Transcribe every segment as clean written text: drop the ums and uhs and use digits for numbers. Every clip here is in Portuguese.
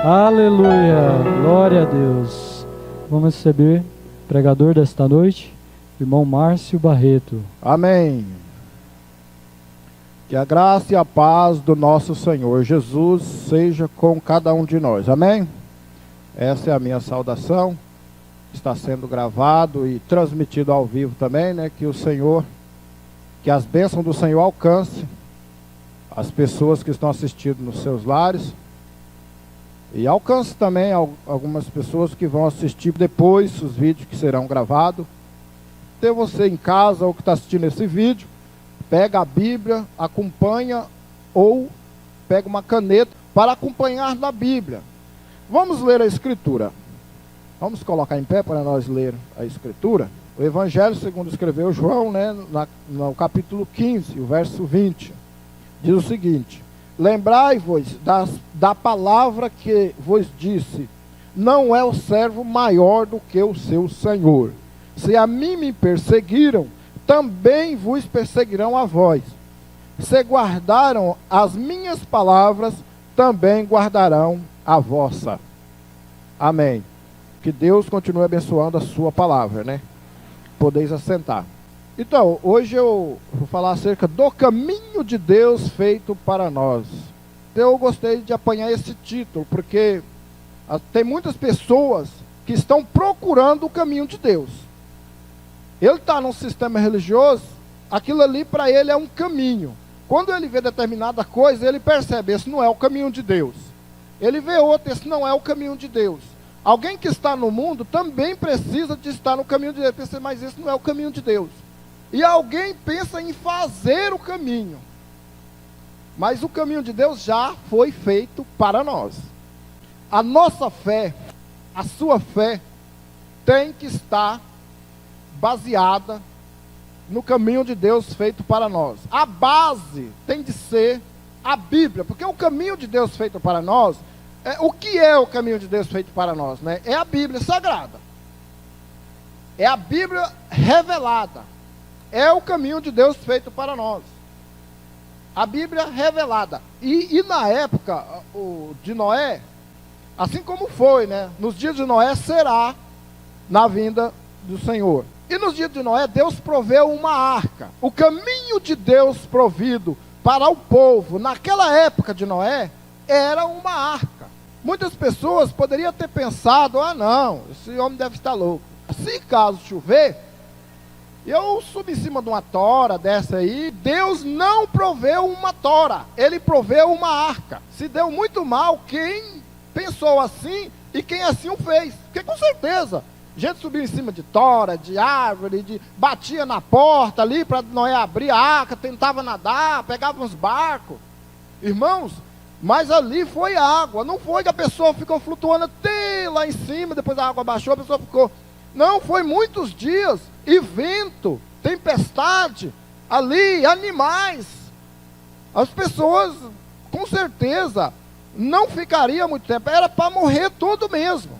Aleluia, glória a Deus. Vamos receber o pregador desta noite, irmão Márcio Barreto. Amém. Que a graça e a paz do nosso Senhor Jesus seja com cada um de nós. Amém? Essa é a minha saudação. Está sendo gravado e transmitido ao vivo também, né? Que as bênçãos do Senhor alcancem as pessoas que estão assistindo nos seus lares. E alcance também algumas pessoas que vão assistir depois os vídeos que serão gravados. Então você em casa ou que está assistindo esse vídeo, pega a Bíblia, acompanha ou pega uma caneta para acompanhar na Bíblia. Vamos ler a Escritura. Vamos colocar em pé para nós ler a Escritura. O Evangelho segundo escreveu João, né, no capítulo 15, o verso 20. Diz o seguinte: lembrai-vos da palavra que vos disse, não é o servo maior do que o seu senhor. Se a mim me perseguiram, também vos perseguirão a vós. Se guardaram as minhas palavras, também guardarão a vossa. Amém. Que Deus continue abençoando a sua palavra, né? Podeis assentar. Então, hoje eu vou falar acerca do caminho de Deus feito para nós. Eu gostei de apanhar esse título, porque tem muitas pessoas que estão procurando o caminho de Deus. Ele está num sistema religioso, aquilo ali para ele é um caminho. Quando ele vê determinada coisa, ele percebe, esse não é o caminho de Deus. Ele vê outro, esse não é o caminho de Deus. Alguém que está no mundo também precisa de estar no caminho de Deus. Pensa, mas esse não é o caminho de Deus. E alguém pensa em fazer o caminho. Mas o caminho de Deus já foi feito para nós. A nossa fé, a sua fé, tem que estar baseada no caminho de Deus feito para nós. A base tem de ser a Bíblia, porque o caminho de Deus feito para nós, o que é o caminho de Deus feito para nós, né? É a Bíblia Sagrada. É a Bíblia revelada. É o caminho de Deus feito para nós. A Bíblia revelada. E na época de Noé, assim como foi, né? Nos dias de Noé será na vinda do Senhor. E nos dias de Noé, Deus proveu uma arca. O caminho de Deus provido para o povo, naquela época de Noé, era uma arca. Muitas pessoas poderiam ter pensado, não, esse homem deve estar louco. Se caso chover, eu subo em cima de uma tora dessa aí, Deus não proveu uma tora, Ele proveu uma arca. Se deu muito mal quem pensou assim e quem assim o fez. Porque com certeza, gente subiu em cima de tora, de árvore, batia na porta ali para Noé abrir a arca, tentava nadar, pegava uns barcos. Irmãos, mas ali foi água, não foi que a pessoa ficou flutuando até lá em cima, depois a água baixou, a pessoa ficou... Não, foi muitos dias, e vento, tempestade, ali, animais. As pessoas, com certeza, não ficariam muito tempo, era para morrer tudo mesmo.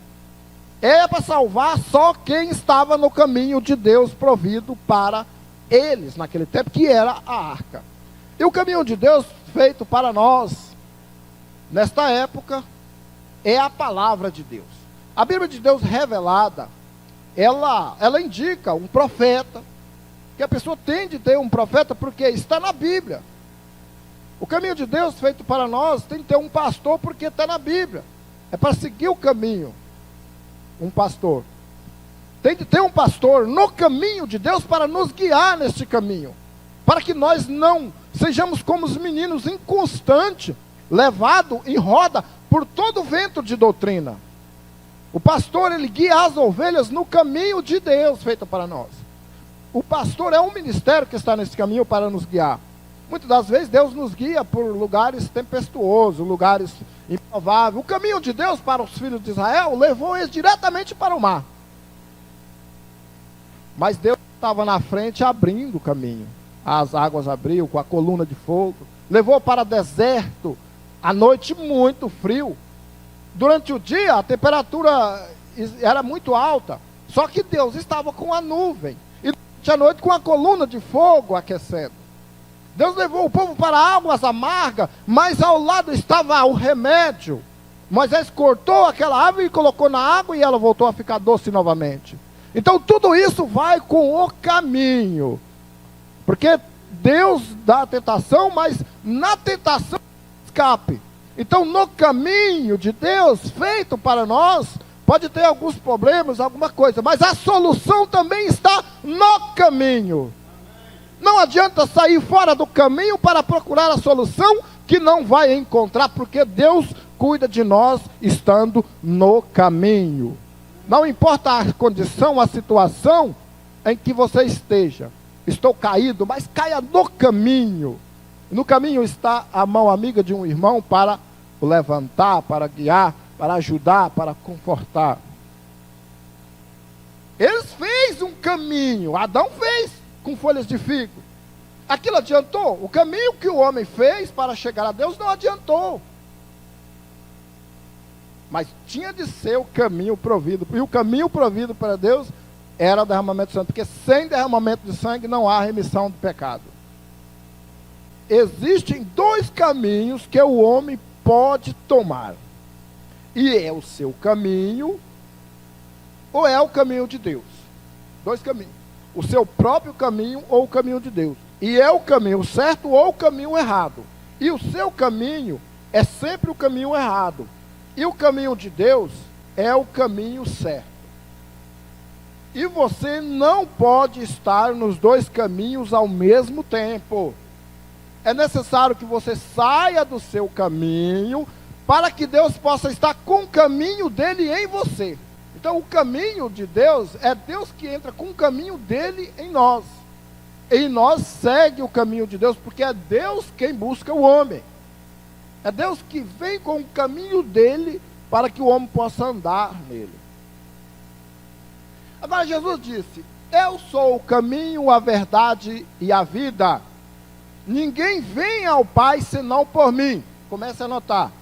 Era para salvar só quem estava no caminho de Deus provido para eles naquele tempo, que era a arca. E o caminho de Deus feito para nós, nesta época, é a palavra de Deus. A Bíblia de Deus revelada, ela indica um profeta, que a pessoa tem de ter um profeta porque está na Bíblia. O caminho de Deus feito para nós tem de ter um pastor porque está na Bíblia. É para seguir o caminho. Um pastor. Tem de ter um pastor no caminho de Deus para nos guiar neste caminho. Para que nós não sejamos como os meninos inconstantes, levados em roda por todo o vento de doutrina. O pastor, ele guia as ovelhas no caminho de Deus feito para nós. O pastor é um ministério que está nesse caminho para nos guiar. Muitas das vezes Deus nos guia por lugares tempestuosos, lugares improváveis. O caminho de Deus para os filhos de Israel levou eles diretamente para o mar. Mas Deus estava na frente abrindo o caminho. As águas abriu com a coluna de fogo. Levou para deserto, à noite muito frio. Durante o dia a temperatura era muito alta. Só que Deus estava com a nuvem. E durante a noite com a coluna de fogo aquecendo. Deus levou o povo para águas amargas, mas ao lado estava o remédio, Moisés cortou aquela árvore e colocou na água e ela voltou a ficar doce novamente. Então tudo isso vai com o caminho. Porque Deus dá a tentação, mas na tentação escape. Então no caminho de Deus feito para nós, pode ter alguns problemas, alguma coisa, mas a solução também está no caminho. Não adianta sair fora do caminho para procurar a solução que não vai encontrar, porque Deus cuida de nós estando no caminho. Não importa a condição, a situação em que você esteja. Estou caído, mas caia no caminho. No caminho está a mão amiga de um irmão para o levantar, para guiar, para ajudar, para confortar. Ele fez um caminho, Adão fez com folhas de figo. Aquilo adiantou? O caminho que o homem fez para chegar a Deus não adiantou. Mas tinha de ser o caminho provido. E o caminho provido para Deus era o derramamento de sangue. Porque sem derramamento de sangue não há remissão do pecado. Existem dois caminhos que o homem pode tomar. E é o seu caminho, ou é o caminho de Deus. Dois caminhos. O seu próprio caminho ou o caminho de Deus. E é o caminho certo ou o caminho errado. E o seu caminho é sempre o caminho errado. E o caminho de Deus é o caminho certo. E você não pode estar nos dois caminhos ao mesmo tempo. É necessário que você saia do seu caminho para que Deus possa estar com o caminho dele em você. Então o caminho de Deus é Deus que entra com o caminho dele em nós. E nós segue o caminho de Deus, porque é Deus quem busca o homem. É Deus que vem com o caminho dele para que o homem possa andar nele. Agora Jesus disse: eu sou o caminho, a verdade e a vida. Ninguém vem ao Pai senão por mim. Comece a anotar.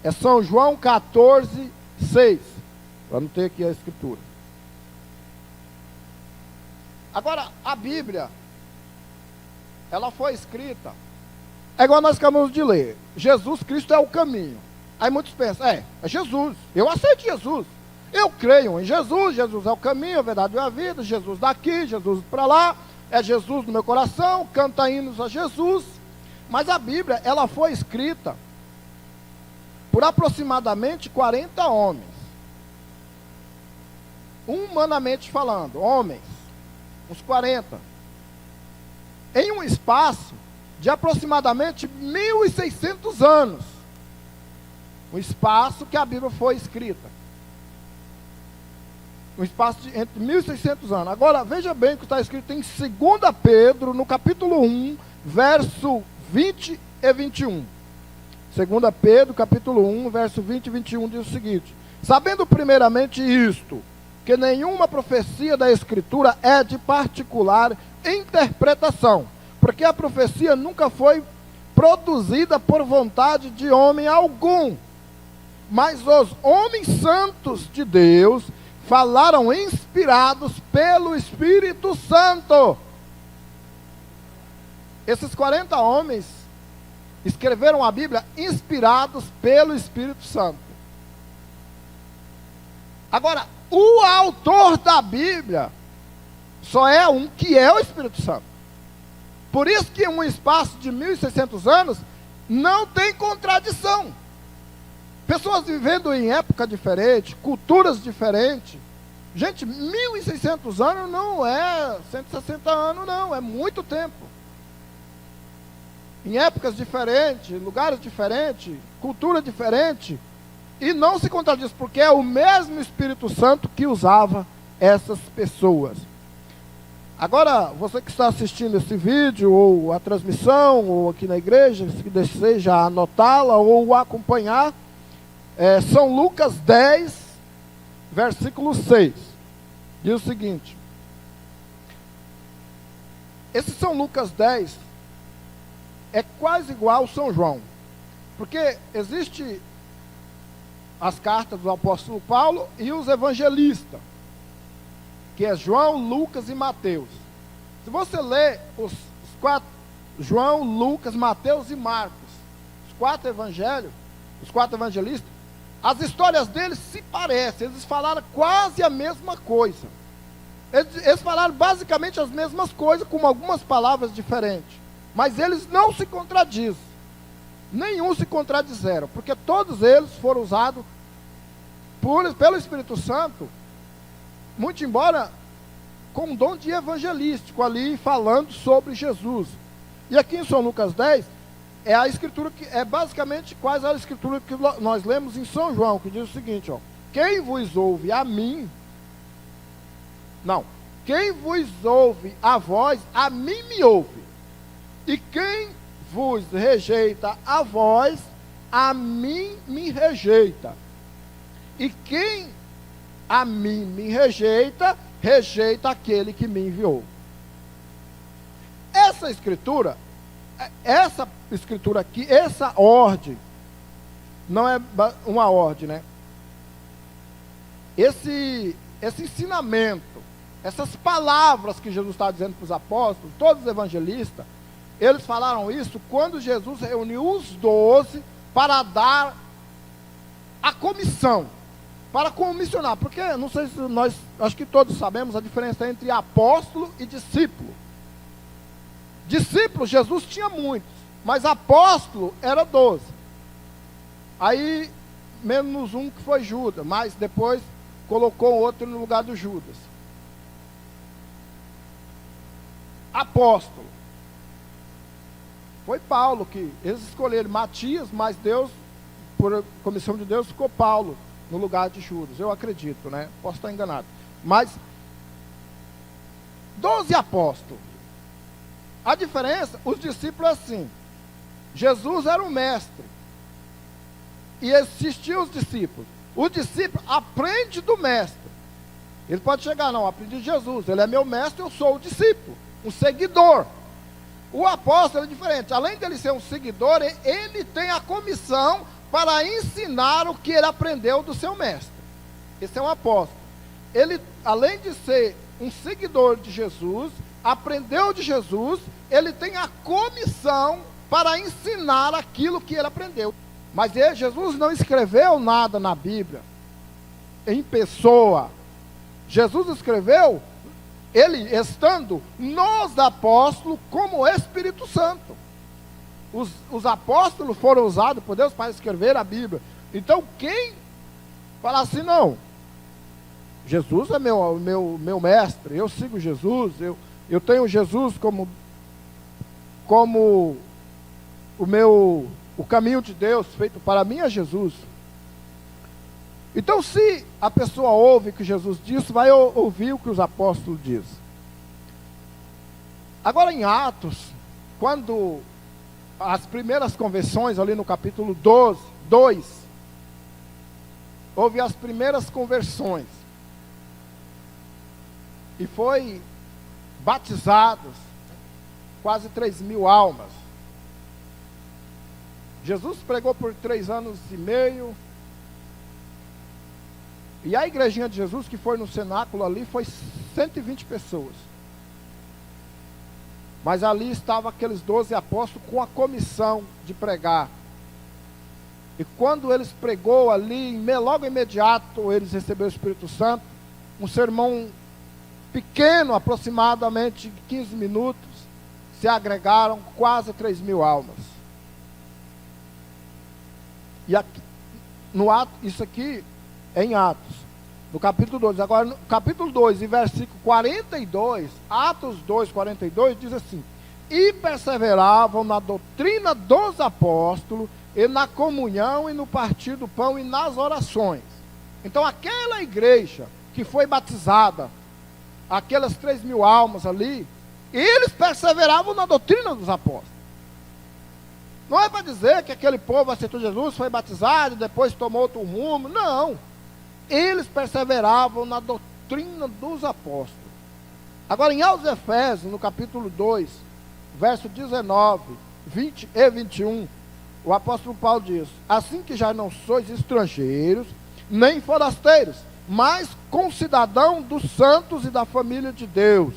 É São João 14, 6. Vamos ter aqui a escritura. Agora, a Bíblia, ela foi escrita, é igual nós acabamos de ler. Jesus Cristo é o caminho. Aí muitos pensam, é Jesus. Eu aceito Jesus. Eu creio em Jesus. Jesus é o caminho, a verdade e a vida. Jesus daqui, Jesus para lá. É Jesus no meu coração, canta hinos a Jesus. Mas a Bíblia, ela foi escrita por aproximadamente 40 homens. Humanamente falando, homens, uns 40. Em um espaço de aproximadamente 1.600 anos. Um espaço que a Bíblia foi escrita. Um espaço de entre 1.600 anos. Agora, veja bem o que está escrito em 2 Pedro, no capítulo 1, verso 20 e 21. 2 Pedro, capítulo 1, verso 20 e 21, diz o seguinte: sabendo primeiramente isto, que nenhuma profecia da Escritura é de particular interpretação, porque a profecia nunca foi produzida por vontade de homem algum, mas os homens santos de Deus falaram inspirados pelo Espírito Santo. Esses 40 homens escreveram a Bíblia inspirados pelo Espírito Santo. Agora, o autor da Bíblia só é um, que é o Espírito Santo. Por isso que em um espaço de 1.600 anos não tem contradição. Pessoas vivendo em época diferente, culturas diferentes. Gente, 1.600 anos não é 160 anos, não, é muito tempo. Em épocas diferentes, lugares diferentes, cultura diferente, e não se contradiz, porque é o mesmo Espírito Santo que usava essas pessoas. Agora, você que está assistindo esse vídeo, ou a transmissão, ou aqui na igreja, se deseja anotá-la ou acompanhar, São Lucas 10, versículo 6. Diz o seguinte: esse São Lucas 10 é quase igual ao São João, porque existe as cartas do apóstolo Paulo e os evangelistas, que é João, Lucas e Mateus. Se você ler os quatro, João, Lucas, Mateus e Marcos, os quatro evangelhos, os quatro evangelistas, As histórias deles se parecem, eles falaram quase a mesma coisa. Eles falaram basicamente as mesmas coisas, com algumas palavras diferentes. Mas eles não se contradizem. Nenhum se contradizeram, porque todos eles foram usados pelo Espírito Santo, muito embora com um dom de evangelístico ali, falando sobre Jesus. E aqui em São Lucas 10, é a escritura que é basicamente quase a escritura que nós lemos em São João, que diz o seguinte, ó: quem vos ouve a mim, não, quem vos ouve a vós, a mim me ouve. E quem vos rejeita a vós, a mim me rejeita. E quem a mim me rejeita, rejeita aquele que me enviou. Essa escritura aqui, essa ordem, não é uma ordem, né? Esse ensinamento, essas palavras que Jesus está dizendo para os apóstolos, todos os evangelistas, eles falaram isso quando Jesus reuniu os 12 para dar a comissão, para comissionar. Porque, não sei se nós, acho que todos sabemos a diferença entre apóstolo e discípulo. Discípulos, Jesus tinha muitos, mas apóstolo era 12. Aí, menos um que foi Judas, mas depois colocou outro no lugar do Judas. Apóstolo. Foi Paulo que eles escolheram Matias, mas Deus, por comissão de Deus, ficou Paulo no lugar de Judas. Eu acredito, né? Posso estar enganado. Mas 12 apóstolos. A diferença, os discípulos assim. Jesus era o mestre. E existiam os discípulos. O discípulo aprende do mestre. Ele pode chegar, não, aprendi de Jesus. Ele é meu mestre, eu sou o discípulo. Um seguidor. O apóstolo é diferente. Além dele ser um seguidor, ele tem a comissão para ensinar o que ele aprendeu do seu mestre. Esse é um apóstolo. Ele, além de ser um seguidor de Jesus, aprendeu de Jesus, ele tem a comissão para ensinar aquilo que ele aprendeu. Mas Jesus não escreveu nada na Bíblia em pessoa. Jesus escreveu, ele estando nos apóstolos como Espírito Santo. Os apóstolos foram usados por Deus para escrever a Bíblia. Então quem fala assim, não, Jesus é meu mestre, eu sigo Jesus, eu tenho Jesus como o caminho de Deus feito para mim é Jesus. Então, se a pessoa ouve o que Jesus disse, vai ouvir o que os apóstolos dizem. Agora, em Atos, quando as primeiras conversões, ali no capítulo 2, houve as primeiras conversões. E foi batizados quase 3.000 almas. Jesus pregou por 3 anos e meio. E a igrejinha de Jesus, que foi no cenáculo ali, foi 120 pessoas. Mas ali estavam aqueles 12 apóstolos com a comissão de pregar. E quando eles pregou ali, logo imediato, eles receberam o Espírito Santo. Um sermão pequeno, aproximadamente 15 minutos, se agregaram quase 3.000 almas. E aqui, isso aqui é em Atos, no capítulo 2. Agora, no capítulo 2, em versículo 42, Atos 2, 42, diz assim: e perseveravam na doutrina dos apóstolos, e na comunhão, e no partir do pão, e nas orações. Então, aquela igreja que foi batizada, aquelas 3.000 almas ali, eles perseveravam na doutrina dos apóstolos. Não é para dizer que aquele povo aceitou Jesus, foi batizado, depois tomou outro rumo. Não. Eles perseveravam na doutrina dos apóstolos. Agora, em aos Efésios, no capítulo 2, verso 19, 20 e 21, o apóstolo Paulo diz: assim que já não sois estrangeiros, nem forasteiros, mas concidadão dos santos e da família de Deus,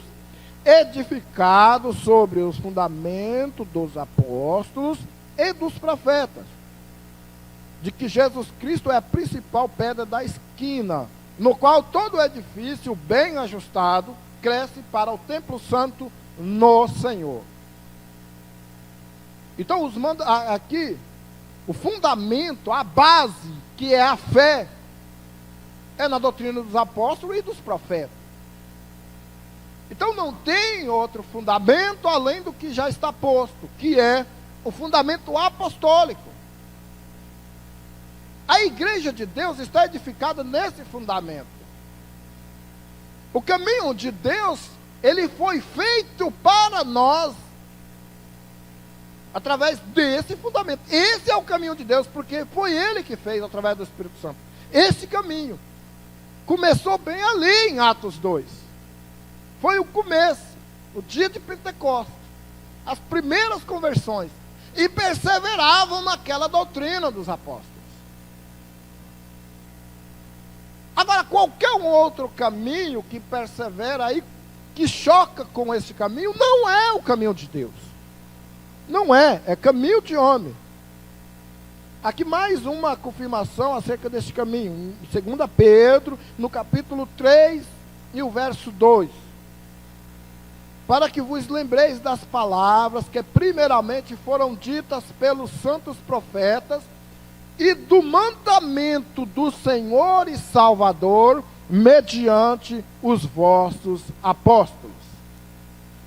edificados sobre os fundamentos dos apóstolos e dos profetas, de que Jesus Cristo é a principal pedra da esquina, no qual todo edifício bem ajustado cresce para o templo santo no Senhor. Então, aqui, o fundamento, a base, que é a fé, é na doutrina dos apóstolos e dos profetas. Então, não tem outro fundamento além do que já está posto, que é o fundamento apostólico. A igreja de Deus está edificada nesse fundamento. O caminho de Deus, ele foi feito para nós através desse fundamento. Esse é o caminho de Deus, porque foi Ele que fez através do Espírito Santo. Esse caminho começou bem ali em Atos 2. Foi o começo, o dia de Pentecostes, as primeiras conversões, e perseveravam naquela doutrina dos apóstolos. Agora, qualquer um outro caminho que persevera e que choca com esse caminho, não é o caminho de Deus. Não é caminho de homem. Aqui mais uma confirmação acerca desse caminho. Em 2 Pedro, no capítulo 3 e o verso 2. Para que vos lembreis das palavras que primeiramente foram ditas pelos santos profetas, e do mandamento do Senhor e Salvador, mediante os vossos apóstolos.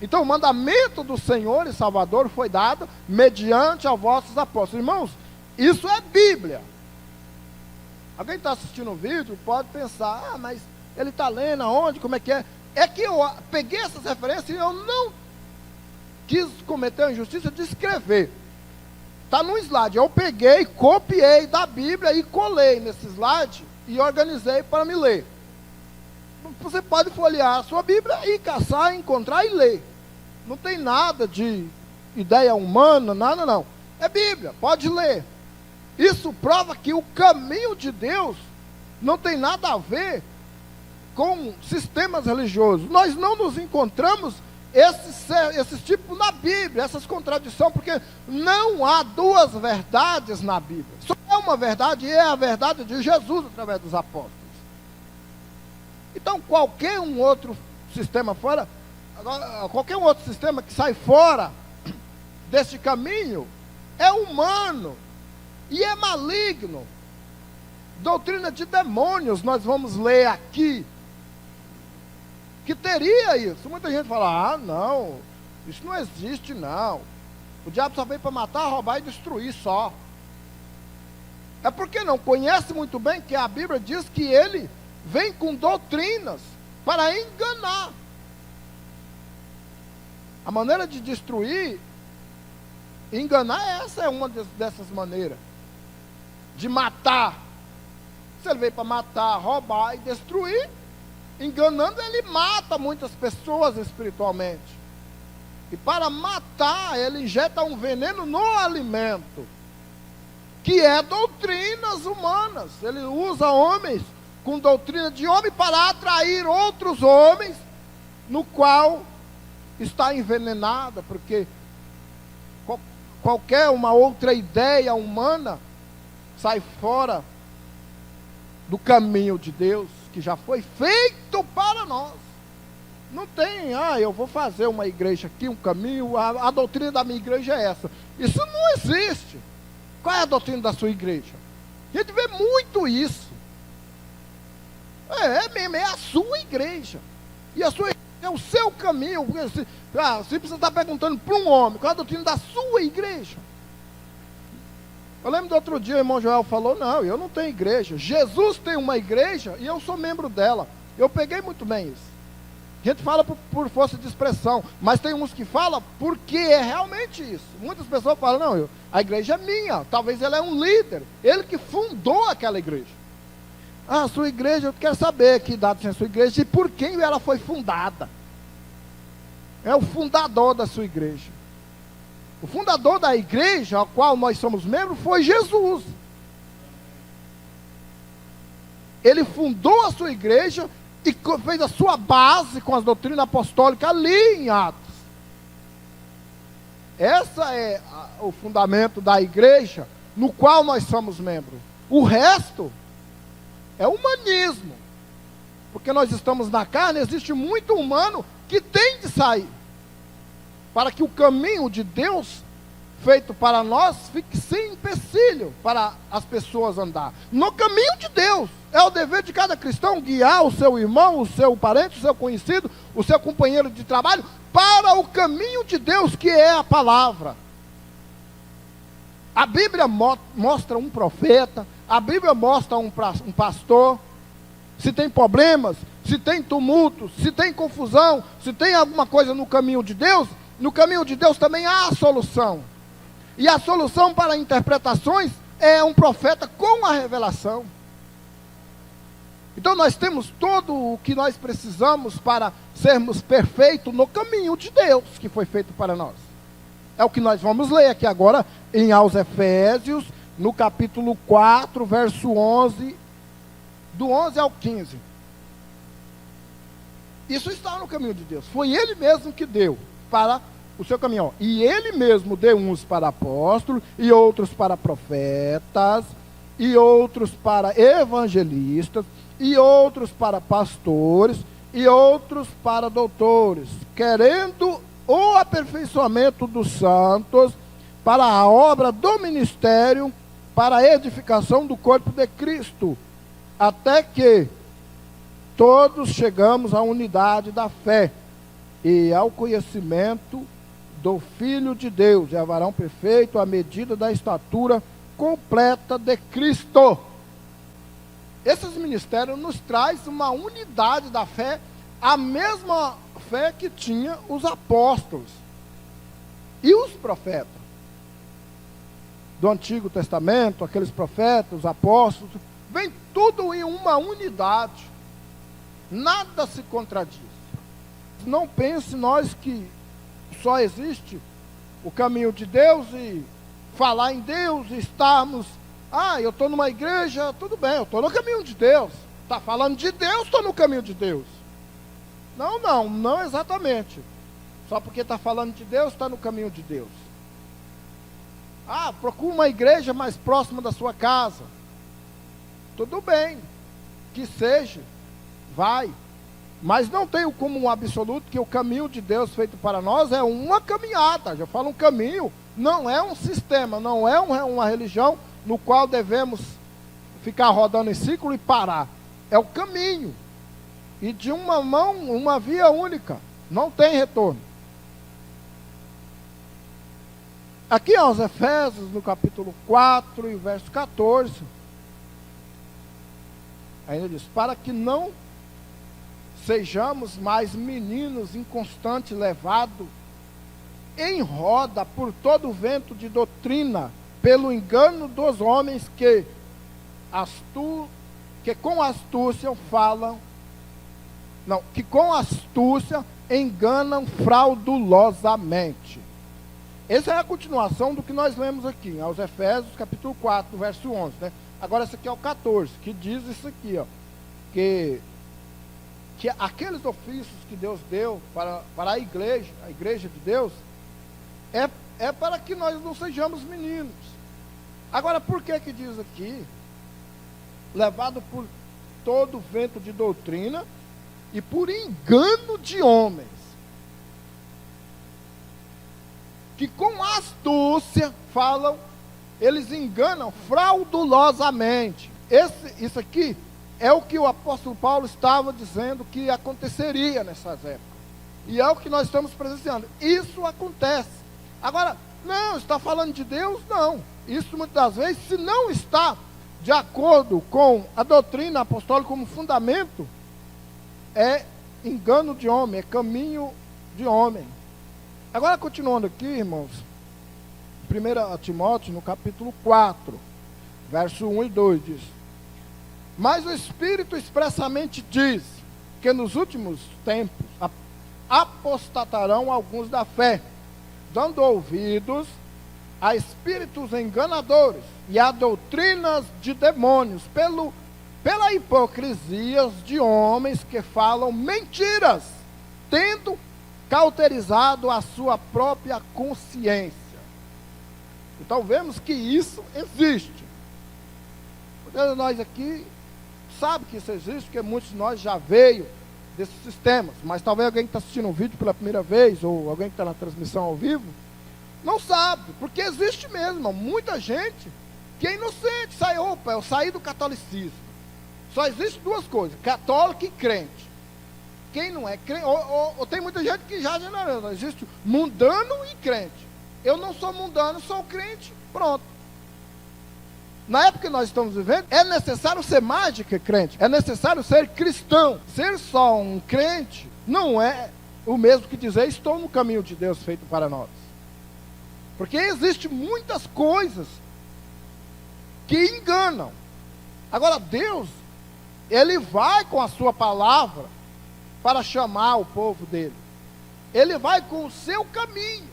Então, o mandamento do Senhor e Salvador foi dado mediante aos vossos apóstolos. Irmãos, isso é Bíblia. Alguém está assistindo o vídeo, pode pensar, mas ele está lendo aonde, como é que é? É que eu peguei essas referências e eu não quis cometer a injustiça de escrever. Está no slide. Eu peguei, copiei da Bíblia e colei nesse slide e organizei para me ler. Você pode folhear a sua Bíblia e caçar, encontrar e ler. Não tem nada de ideia humana, nada não. É Bíblia, pode ler. Isso prova que o caminho de Deus não tem nada com sistemas religiosos. Nós não nos encontramos esses tipos na Bíblia, essas contradições, porque não há duas verdades na Bíblia. Só é uma verdade, e é a verdade de Jesus através dos apóstolos. Então, qualquer um outro sistema que sai fora desse caminho é humano e é maligno. Doutrina de demônios, nós vamos ler aqui, que teria isso. Muita gente fala, não, isso não existe não. O diabo só veio para matar, roubar e destruir só. É porque não conhece muito bem que a Bíblia diz que ele vem com doutrinas para enganar. A maneira de destruir, enganar, essa é uma dessas maneiras. De matar. Se ele veio para matar, roubar e destruir, enganando, ele mata muitas pessoas espiritualmente. E para matar, ele injeta um veneno no alimento, que é doutrinas humanas. Ele usa homens com doutrina de homem para atrair outros homens, no qual está envenenada, porque qualquer uma outra ideia humana sai fora do caminho de Deus, que já foi feito para nós. Não tem, eu vou fazer uma igreja aqui, um caminho, a doutrina da minha igreja é essa. Isso não existe. Qual é a doutrina da sua igreja? A gente vê muito isso. É a sua igreja. E a sua igreja é o seu caminho. Você precisa estar perguntando para um homem, qual é a doutrina da sua igreja? Eu lembro do outro dia, o irmão Joel falou, não, eu não tenho igreja. Jesus tem uma igreja e eu sou membro dela. Eu peguei muito bem isso. A gente fala por força de expressão, mas tem uns que falam porque é realmente isso. Muitas pessoas falam, não, a igreja é minha, talvez ele é um líder, ele que fundou aquela igreja. A sua igreja, eu quero saber que idade tem a sua igreja e por quem ela foi fundada. É o fundador da sua igreja. O fundador da igreja, a qual nós somos membros, foi Jesus. Ele fundou a sua igreja e fez a sua base com as doutrinas apostólicas ali em Atos. Essa é o fundamento da igreja no qual nós somos membros. O resto é humanismo. Porque nós estamos na carne, existe muito humano que tem de sair. Para que o caminho de Deus, feito para nós, fique sem empecilho para as pessoas andar. No caminho de Deus. É o dever de cada cristão guiar o seu irmão, o seu parente, o seu conhecido, o seu companheiro de trabalho, para o caminho de Deus, que é a palavra. A Bíblia mostra um profeta, a Bíblia mostra um pastor. Se tem problemas, se tem tumulto, se tem confusão, se tem alguma coisa no caminho de Deus, no caminho de Deus também há a solução. E a solução para interpretações é um profeta com a revelação. Então nós temos todo o que nós precisamos para sermos perfeitos no caminho de Deus que foi feito para nós. É o que nós vamos ler aqui agora em aos Efésios, no capítulo 4, verso 11, do 11 ao 15. Isso está no caminho de Deus. Foi Ele mesmo que deu para o seu caminho. E Ele mesmo deu uns para apóstolos, e outros para profetas, e outros para evangelistas, e outros para pastores, e outros para doutores, querendo o aperfeiçoamento dos santos, para a obra do ministério, para a edificação do corpo de Cristo, até que todos chegamos à unidade da fé e ao conhecimento do Filho de Deus, e a varão perfeito à medida da estatura completa de Cristo. Esses ministérios nos traz uma unidade da fé, a mesma fé que tinha os apóstolos e os profetas do Antigo Testamento, aqueles profetas, os apóstolos, vem tudo em uma unidade, nada se contradiz. Não pense nós que só existe o caminho de Deus e falar em Deus e estarmos, eu estou numa igreja, tudo bem, eu estou no caminho de Deus. Está falando de Deus, estou no caminho de Deus. Não exatamente. Só porque está falando de Deus, está no caminho de Deus. Procura uma igreja mais próxima da sua casa. Tudo bem, que seja, vai. Mas não tenho como um absoluto que o caminho de Deus feito para nós é uma caminhada. Já falo um caminho, não é um sistema, não é uma religião no qual devemos ficar rodando em círculo e parar. É o caminho. E de uma mão, uma via única. Não tem retorno. Aqui aos Efésios, no capítulo 4 e verso 14. Ainda diz, para que não sejamos mais meninos inconstantes, levados em roda por todo o vento de doutrina, pelo engano dos homens que com astúcia enganam fraudulosamente. Essa é a continuação do que nós lemos aqui, aos Efésios, capítulo 4, verso 11, né? Agora esse aqui é o 14, que diz isso aqui, que aqueles ofícios que Deus deu para a igreja de Deus, é para que nós não sejamos meninos. Agora, por que diz aqui, levado por todo vento de doutrina e por engano de homens, que com astúcia eles enganam fraudulosamente. Isso aqui é o que o apóstolo Paulo estava dizendo que aconteceria nessas épocas. E é o que nós estamos presenciando. Isso acontece. Agora, não, está falando de Deus? Não. Isso muitas das vezes, se não está de acordo com a doutrina apostólica como fundamento, é engano de homem, é caminho de homem. Agora, continuando aqui, irmãos, 1 Timóteo, no capítulo 4, verso 1 e 2, diz: mas o Espírito expressamente diz que nos últimos tempos apostatarão alguns da fé, dando ouvidos a espíritos enganadores e a doutrinas de demônios, pela hipocrisia de homens que falam mentiras, tendo cauterizado a sua própria consciência. Então vemos que isso existe. Nós aqui sabe que isso existe, porque muitos de nós já veio desses sistemas, mas talvez alguém que está assistindo um vídeo pela primeira vez, ou alguém que está na transmissão ao vivo, não sabe, porque existe mesmo, muita gente que é inocente, eu saí do catolicismo. Só existe duas coisas, católico e crente. Quem não é crente, ou tem muita gente que já não existe mundano e crente. Eu não sou mundano, sou crente, pronto. Na época que nós estamos vivendo, é necessário ser mais do que crente, é necessário ser cristão. Ser só um crente não é o mesmo que dizer estou no caminho de Deus feito para nós. Porque existem muitas coisas que enganam. Agora Deus, Ele vai com a sua palavra para chamar o povo dele. Ele vai com o seu caminho.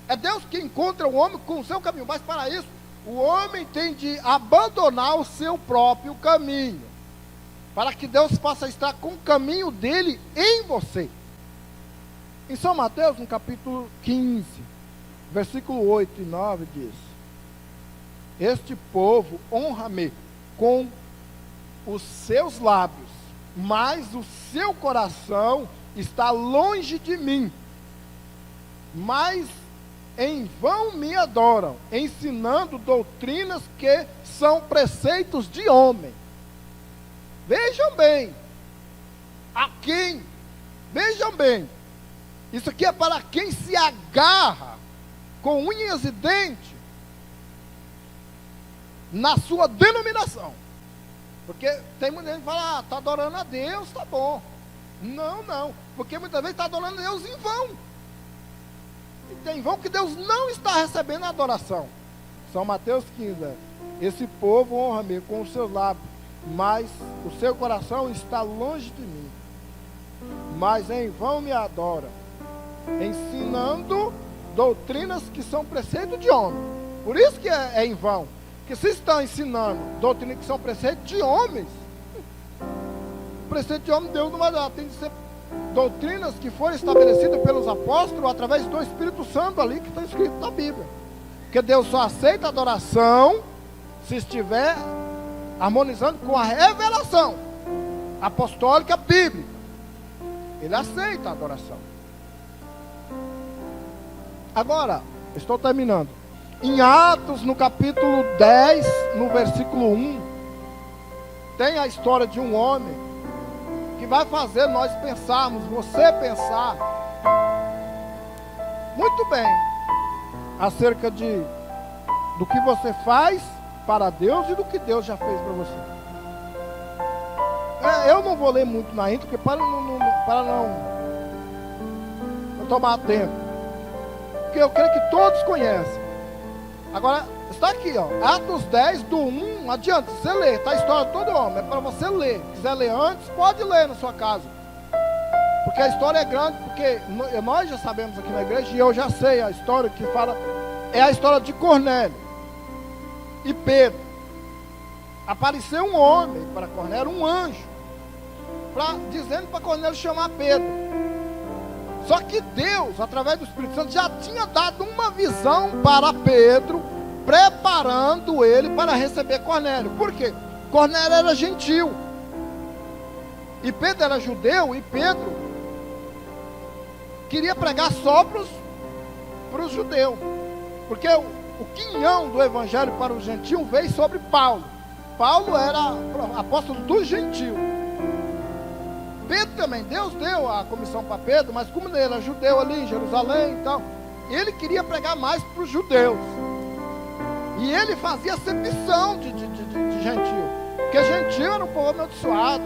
É Deus que encontra o homem com o seu caminho, mas para isso, o homem tem de abandonar o seu próprio caminho, para que Deus possa estar com o caminho dele em você. Em São Mateus, no capítulo 15, versículo 8 e 9, diz: este povo honra-me com os seus lábios, mas o seu coração está longe de mim. Mas em vão me adoram, ensinando doutrinas que são preceitos de homem. Vejam bem, vejam bem, isso aqui é para quem se agarra com unhas e dentes na sua denominação. Porque tem muita gente que fala, está adorando a Deus, tá bom. Não, porque muitas vezes está adorando a Deus em vão. E tem vão que Deus não está recebendo a adoração. São Mateus 15, esse povo honra-me com os seus lábios, mas o seu coração está longe de mim. Mas em vão me adoram, ensinando doutrinas que são preceitos de homem. Por isso que é em vão. Porque se estão ensinando doutrinas que são preceitos de homens, preceito de homem Deus não vai dar, tem de ser doutrinas que foram estabelecidas pelos apóstolos através do Espírito Santo ali que está escrito na Bíblia. Porque Deus só aceita a adoração se estiver harmonizando com a revelação apostólica bíblica. Ele aceita a adoração. Agora, estou terminando. Em Atos, no capítulo 10, no versículo 1, tem a história de um homem que vai fazer nós pensarmos, você pensar muito bem acerca do que você faz para Deus e do que Deus já fez para você. Eu não vou ler muito na íntegra, para não tomar tempo, porque eu creio que todos conhecem. Agora, está aqui, ó, Atos 10, do 1, adianta, você lê, está a história de todo homem, é para você ler. Se quiser ler antes, pode ler na sua casa. Porque a história é grande, porque nós já sabemos aqui na igreja, e eu já sei a história que fala, é a história de Cornélio e Pedro. Apareceu um homem para Cornélio, um anjo, dizendo para Cornélio chamar Pedro. Só que Deus, através do Espírito Santo, já tinha dado uma visão para Pedro, preparando ele para receber Cornélio. Por quê? Cornélio era gentil, e Pedro era judeu, e Pedro queria pregar só para os judeus, porque o quinhão do evangelho para o gentil veio sobre Paulo. Paulo era apóstolo do gentil. Pedro também, Deus deu a comissão para Pedro, mas como ele era judeu ali em Jerusalém e tal, ele queria pregar mais para os judeus. E ele fazia acepção de gentil, porque gentil era um povo amaldiçoado,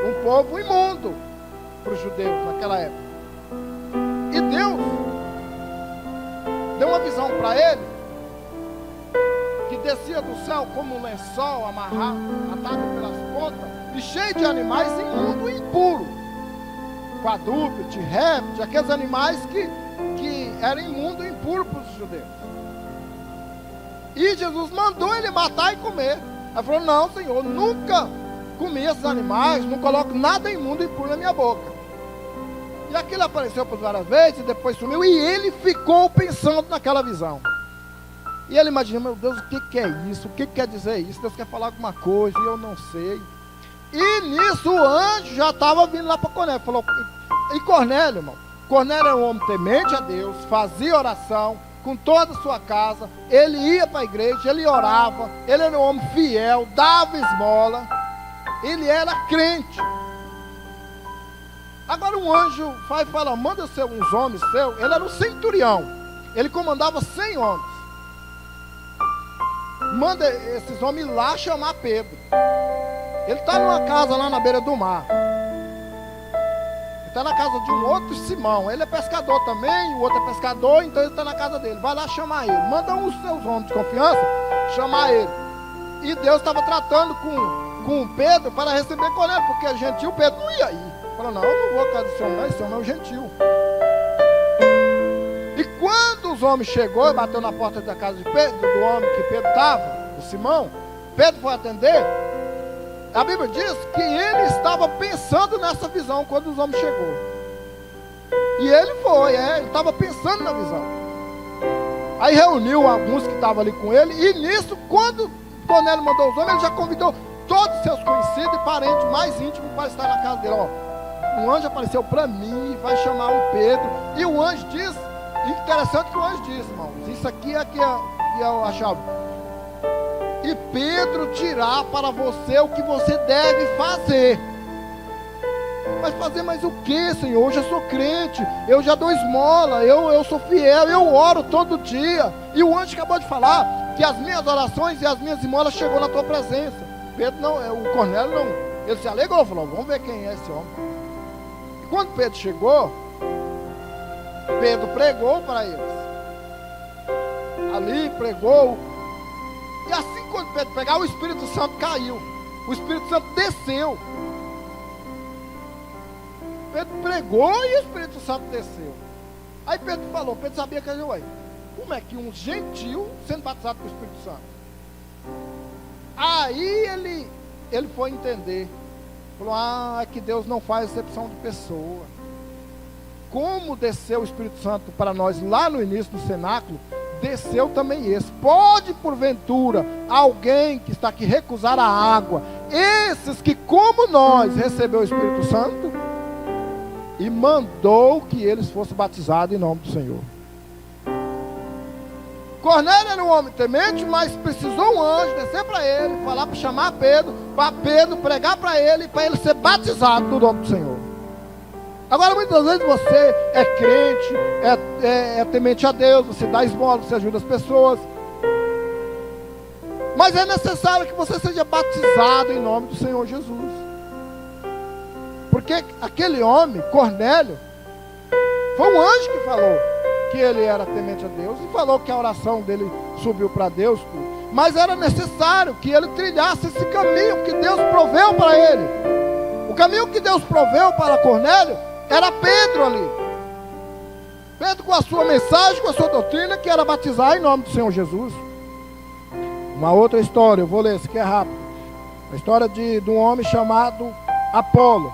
um povo imundo para os judeus naquela época. E Deus deu uma visão para ele, que descia do céu como um lençol amarrado, atado pelas pontas, e cheio de animais imundo e impuro, quadrúpede, réptil, aqueles animais que eram imundo e impuro para os judeus. E Jesus mandou ele matar e comer. Ele falou, não, Senhor, nunca comi esses animais, não coloco nada imundo e impuro na minha boca. E aquilo apareceu por várias vezes, e depois sumiu, e ele ficou pensando naquela visão. E ele imagina, meu Deus, o que é isso? O que quer dizer isso? Deus quer falar alguma coisa e eu não sei. E nisso o anjo já estava vindo lá para Cornélio. Falou, e Cornélio, irmão? Cornélio era um homem temente a Deus, fazia oração com toda a sua casa. Ele ia para a igreja, ele orava. Ele era um homem fiel, dava esmola. Ele era crente. Agora um anjo vai e fala, manda uns homens seus. Ele era um centurião. Ele comandava 100 homens. Manda esses homens lá chamar Pedro. Ele está numa casa lá na beira do mar. Ele está na casa de um outro Simão. Ele é pescador também, o outro é pescador, então ele está na casa dele. Vai lá chamar ele. Manda uns seus homens de confiança chamar ele. E Deus estava tratando com Pedro para receber Cornélio, porque gentil Pedro não ia ir. Falou, não, eu não vou à casa desse homem, não, esse homem é um gentil. E quando os homens chegou e bateu na porta da casa de Pedro, do homem que Pedro estava, o Simão, Pedro foi atender. A Bíblia diz que ele estava pensando nessa visão quando os homens chegou. E ele foi, ele estava pensando na visão. Aí reuniu alguns que estavam ali com ele, e nisso, quando Cornélio mandou os homens, ele já convidou todos os seus conhecidos e parentes mais íntimos para estar na casa dele. Ó, um anjo apareceu para mim, vai chamar um Pedro, e o anjo diz, interessante que o anjo diz, irmãos, isso aqui é que é a chave. E Pedro dirá para você o que você deve fazer. Mas fazer mais o que, Senhor? Eu já sou crente, eu já dou esmola, eu sou fiel, eu oro todo dia. E o anjo acabou de falar que as minhas orações e as minhas esmolas chegou na tua presença. Pedro não, o Cornélio não, ele se alegrou, falou, vamos ver quem é esse homem. E quando Pedro chegou, Pedro pregou para eles. Ali pregou. E assim quando Pedro pregava, o Espírito Santo caiu. O Espírito Santo desceu. Pedro pregou e o Espírito Santo desceu. Aí Pedro falou, Pedro sabia que ele, como é que um gentil sendo batizado com o Espírito Santo? Aí ele foi entender. Falou, é que Deus não faz exceção de pessoa. Como desceu o Espírito Santo para nós lá no início do cenáculo, desceu também esse. Pode porventura alguém que está aqui recusar a água, esses que como nós recebeu o Espírito Santo e mandou que eles fossem batizados em nome do Senhor. Cornélio era um homem temente, mas precisou um anjo descer para ele, falar para chamar Pedro, para Pedro pregar para ele ser batizado no nome do Senhor. Agora muitas vezes você é crente, é temente a Deus, você dá esmola, você ajuda as pessoas, mas é necessário que você seja batizado em nome do Senhor Jesus. Porque aquele homem, Cornélio, foi um anjo que falou que ele era temente a Deus e falou que a oração dele subiu para Deus, mas era necessário que ele trilhasse esse caminho que Deus proveu para ele. O caminho que Deus proveu para Cornélio era Pedro ali. Pedro com a sua mensagem, com a sua doutrina, que era batizar em nome do Senhor Jesus. Uma outra história, eu vou ler, isso aqui é rápido. A história de um homem chamado Apolo.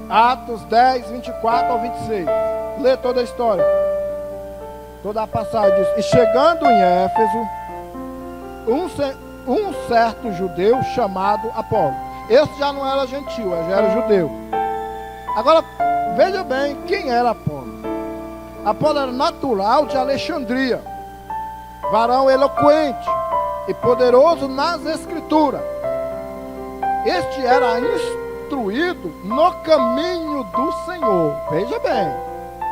Atos 10, 24 ao 26. Lê toda a história. Toda a passagem diz. E chegando em Éfeso, um certo judeu chamado Apolo. Esse já não era gentil, já era judeu. Agora, veja bem quem era Apolo. Apolo era natural de Alexandria, varão eloquente e poderoso nas escrituras. Este era instruído no caminho do Senhor. Veja bem,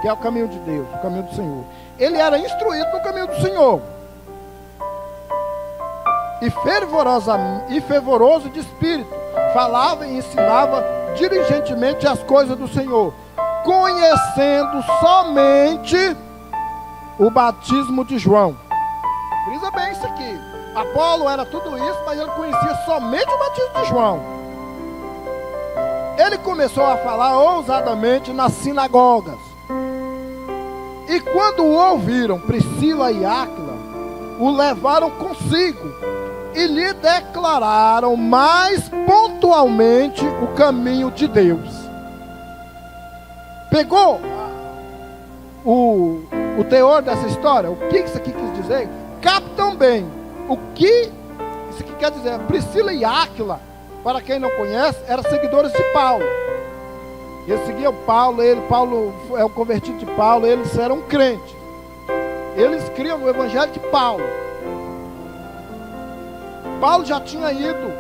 que é o caminho de Deus, o caminho do Senhor. Ele era instruído no caminho do Senhor. E fervoroso de espírito, falava e ensinava diligentemente as coisas do Senhor, conhecendo somente o batismo de João. Frisa bem isso aqui. Apolo era tudo isso, mas ele conhecia somente o batismo de João. Ele começou a falar ousadamente nas sinagogas. E quando o ouviram, Priscila e Áquila o levaram consigo e lhe declararam mais pontualmente o caminho de Deus. Pegou o teor dessa história? O que isso aqui quis dizer? captam bem o que isso que quer dizer. Priscila e Áquila, para quem não conhece, eram seguidores de Paulo. Eles seguiam Paulo, Paulo é o convertido de Paulo, eles eram crentes. Eles criam o evangelho de Paulo. Paulo já tinha ido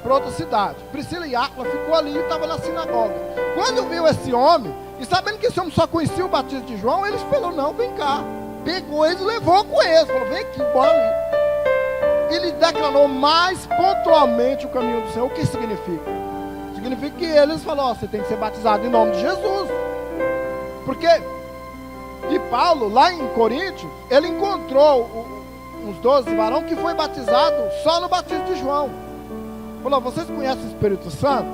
para outra cidade. Priscila e Áquila ficou ali e estava na sinagoga. Quando viu esse homem, e sabendo que esse homem só conhecia o batismo de João, eles falaram, não, vem cá. Pegou eles e levou com eles. Falou, vem aqui, bora ali. Ele declarou mais pontualmente o caminho do Senhor. O que significa? Significa que eles falaram, você tem que ser batizado em nome de Jesus. Porque, e Paulo, lá em Coríntios, ele encontrou uns 12 varões que foi batizado só no batismo de João. Falou, vocês conhecem o Espírito Santo?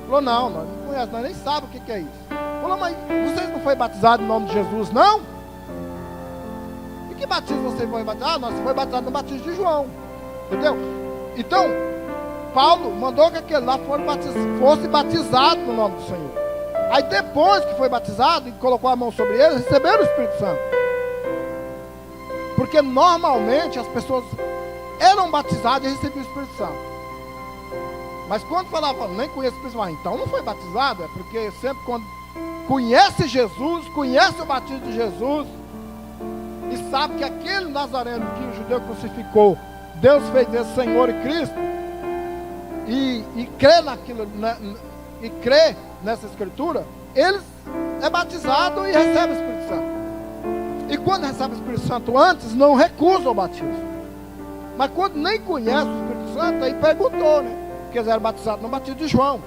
Falou, não, nós não conhecemos, nós nem sabemos o que é isso. Falou, mas vocês não foram batizados em nome de Jesus, não? E que batismo você foi batizado? Ah, nós fomos batizados no batismo de João. Entendeu? Então, Paulo mandou que aquele lá fosse batizado no nome do Senhor. Aí depois que foi batizado e colocou a mão sobre eles, receberam o Espírito Santo. Porque normalmente as pessoas eram batizadas e recebiam o Espírito Santo. Mas quando falavam, nem conheço o Espírito Santo, então não foi batizado, é porque sempre quando conhece Jesus, conhece o batismo de Jesus, e sabe que aquele Nazareno que o judeu crucificou, Deus fez desse Senhor e Cristo, e crê naquilo, e crê nessa escritura, eles é batizado e recebe o Espírito Santo. E quando recebe o Espírito Santo antes, não recusa o batismo. Mas quando nem conhece o Espírito Santo, aí perguntou, né? Porque eles eram batizados no batismo de João.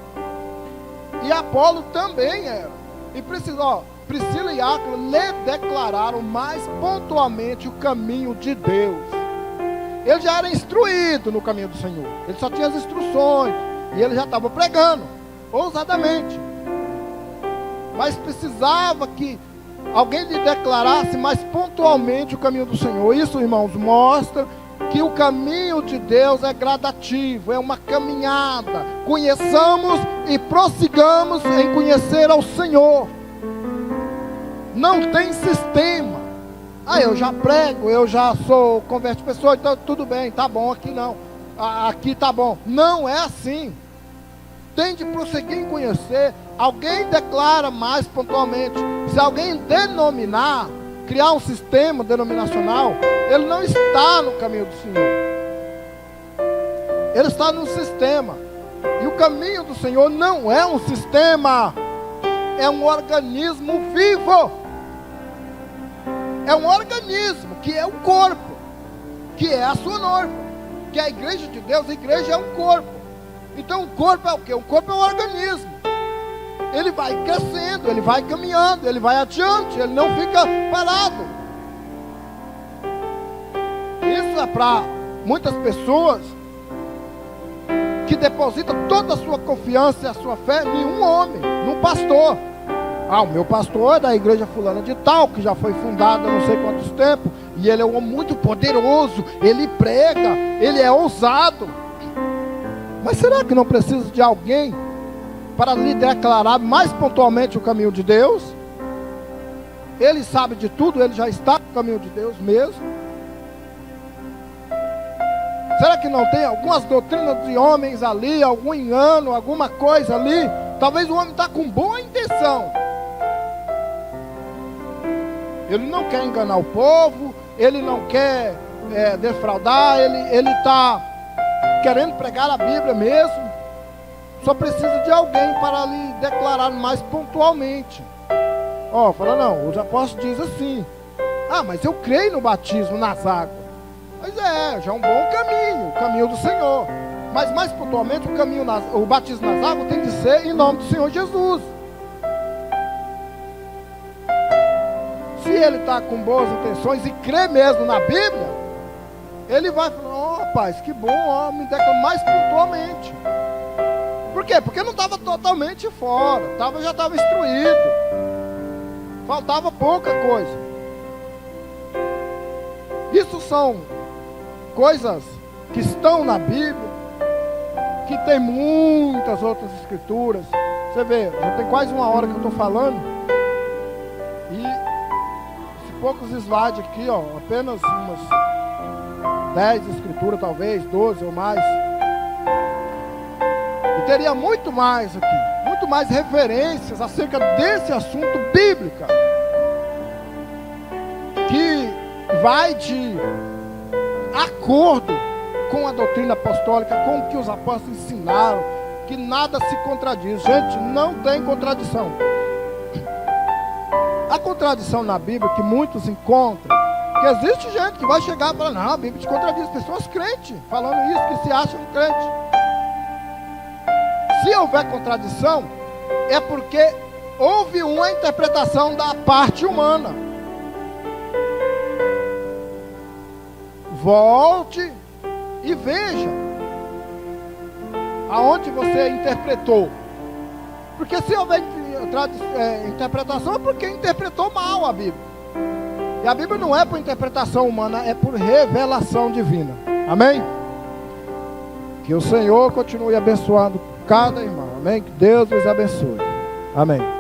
E Apolo também era. E Priscila e Áquila lhe declararam mais pontualmente o caminho de Deus. Ele já era instruído no caminho do Senhor. Ele só tinha as instruções. E ele já estava pregando, ousadamente. Mas precisava que alguém lhe declarasse mais pontualmente o caminho do Senhor. Isso, irmãos, mostra que o caminho de Deus é gradativo, é uma caminhada. Conheçamos e prossigamos em conhecer ao Senhor. Não tem sistema. Eu já prego, eu já sou converte pessoa, então tudo bem, tá bom, aqui não. Aqui tá bom. Não é assim. Tem de prosseguir em conhecer. Alguém declara mais pontualmente. Se alguém denominar, criar um sistema denominacional, ele não está no caminho do Senhor. Ele está no sistema. E o caminho do Senhor não é um sistema, é um organismo vivo. É um organismo que é o corpo, que é a sua noiva, que é a igreja de Deus. A igreja é um corpo. Então o corpo é o quê? O corpo é um organismo. Ele vai crescendo, ele vai caminhando, ele vai adiante, ele não fica parado. Isso é para muitas pessoas que depositam toda a sua confiança e a sua fé em um homem, num pastor. O meu pastor é da igreja fulana de tal, que já foi fundada há não sei quantos tempos, e ele é um homem muito poderoso, ele prega, ele é ousado. Mas será que não precisa de alguém para lhe declarar mais pontualmente o caminho de Deus? Ele sabe de tudo, ele já está no caminho de Deus mesmo. Será que não tem algumas doutrinas de homens ali, algum engano, alguma coisa ali? Talvez o homem está com boa intenção. Ele não quer enganar o povo, ele não quer defraudar, ele está querendo pregar a Bíblia mesmo. Só precisa de alguém para lhe declarar mais pontualmente. Fala, não, os apóstolos dizem assim. Mas eu creio no batismo nas águas. Mas já é um bom caminho, o caminho do Senhor. Mas mais pontualmente, o batismo nas águas tem que ser em nome do Senhor Jesus. Se ele está com boas intenções e crê mesmo na Bíblia, ele vai falar, rapaz, que bom, me declara mais pontualmente. Por quê? Porque não estava totalmente fora, já estava instruído. Faltava pouca coisa. Isso são coisas que estão na Bíblia, que tem muitas outras escrituras. Você vê, já tem quase uma hora que eu estou falando. E poucos slides aqui, apenas 10 escrituras, talvez 12 ou mais. E teria muito mais aqui, muito mais referências acerca desse assunto bíblico, que vai de acordo com a doutrina apostólica, com o que os apóstolos ensinaram, que nada se contradiz. Gente, não tem contradição. A contradição na Bíblia que muitos encontram, que existe gente que vai chegar e falar, não, a Bíblia te contradiz, pessoas crentes falando isso, que se acham crentes. Se houver contradição, é porque houve uma interpretação da parte humana. Volte e veja aonde você interpretou. Porque se houver interpretação, é porque interpretou mal a Bíblia. E a Bíblia não é por interpretação humana, é por revelação divina. Amém? Que o Senhor continue abençoando cada irmão. Amém? Que Deus os abençoe. Amém.